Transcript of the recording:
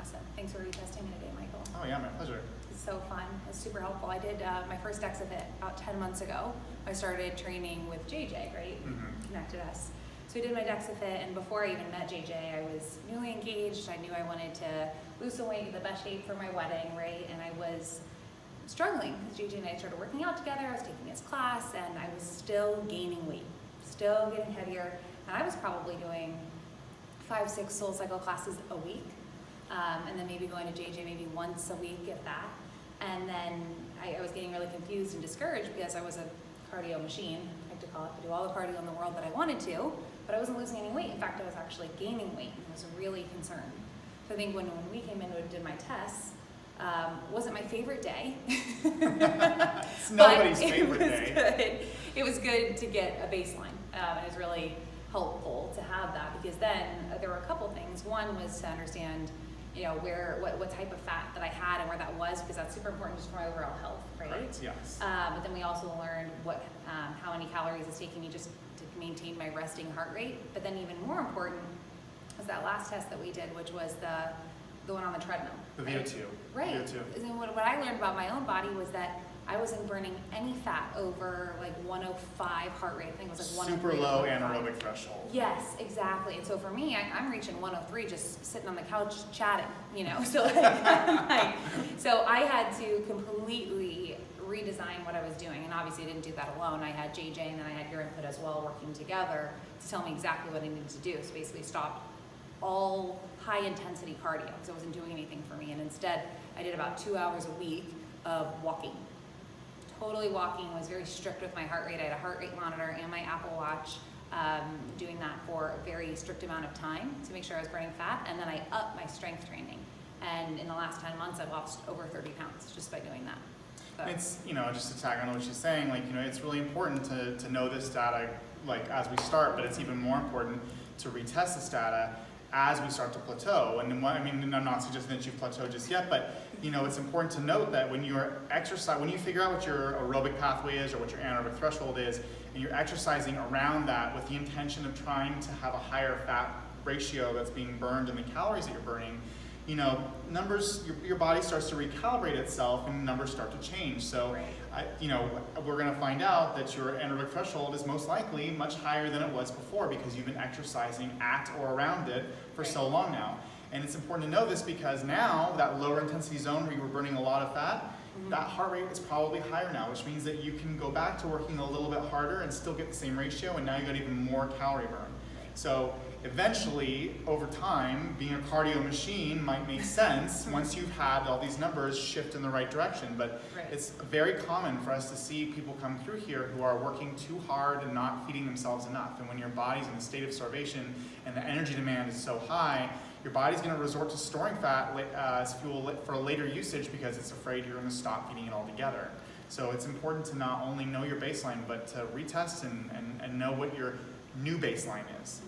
Awesome. Thanks for retesting me today, Michael. Oh yeah, my pleasure. It's so fun. It's super helpful. I did my first DexaFit about 10 months ago. I started training with JJ, right? Mm-hmm. Connected us. So I did my DexaFit, and before I even met JJ, I was newly engaged. I knew I wanted to lose some weight, get the best shape for my wedding, right? And I was struggling because JJ and I started working out together. I was taking his class, and I was still gaining weight, still getting heavier. And I was probably doing 5-6 SoulCycle classes a week, and then maybe going to JJ maybe once a week, if that. And then I was getting really confused and discouraged because I was a cardio machine, I like to call it. I do all the cardio in the world that I wanted to, but I wasn't losing any weight. In fact, I was actually gaining weight. I was really concerned. So I think when we came in and did my tests, wasn't my favorite day. It's nobody's favorite day. It was good to get a baseline. It was really helpful to have that, because then there were a couple things. One was to understand, what type of fat that I had and where that was, because that's super important just for my overall health, right? Right, yes. But then we also learned how many calories it's taking me just to maintain my resting heart rate. But then even more important was that last test that we did, which was the one on the treadmill. The VO2. Right. VO2. And what I learned about my own body was that I wasn't burning any fat over like 105 heart rate. I think it was like 103. Super low anaerobic threshold. Yes, exactly. And so for me, I'm reaching 103 just sitting on the couch chatting, So so I had to completely redesign what I was doing. And obviously I didn't do that alone. I had JJ and then I had your input as well, working together to tell me exactly what I needed to do. So basically stopped all high intensity cardio because it wasn't doing anything for me. And instead I did about 2 hours a week of walking. Totally walking, was very strict with my heart rate. I had a heart rate monitor and my Apple Watch, doing that for a very strict amount of time to make sure I was burning fat. And then I upped my strength training. And in the last 10 months, I've lost over 30 pounds just by doing that. So. It's, just to tag on what she's saying, it's really important to know this data, as we start, but it's even more important to retest this data as we start to plateau. And I'm not suggesting that you've plateaued just yet, but it's important to note that when you're when you figure out what your aerobic pathway is or what your anaerobic threshold is, and you're exercising around that with the intention of trying to have a higher fat ratio that's being burned in the calories that you're burning, numbers, your body starts to recalibrate itself and numbers start to change. So, we're going to find out that your anaerobic threshold is most likely much higher than it was before because you've been exercising at or around it for so long now. And it's important to know this because now that lower intensity zone where you were burning a lot of fat, that heart rate is probably higher now, which means that you can go back to working a little bit harder and still get the same ratio, and now you got even more calorie burn. So eventually, over time, being a cardio machine might make sense once you've had all these numbers shift in the right direction. But it's very common for us to see people come through here who are working too hard and not feeding themselves enough. And when your body's in a state of starvation and the energy demand is so high, your body's going to resort to storing fat as fuel for later usage because it's afraid you're going to stop eating it altogether. So it's important to not only know your baseline, but to retest and know what your new baseline is.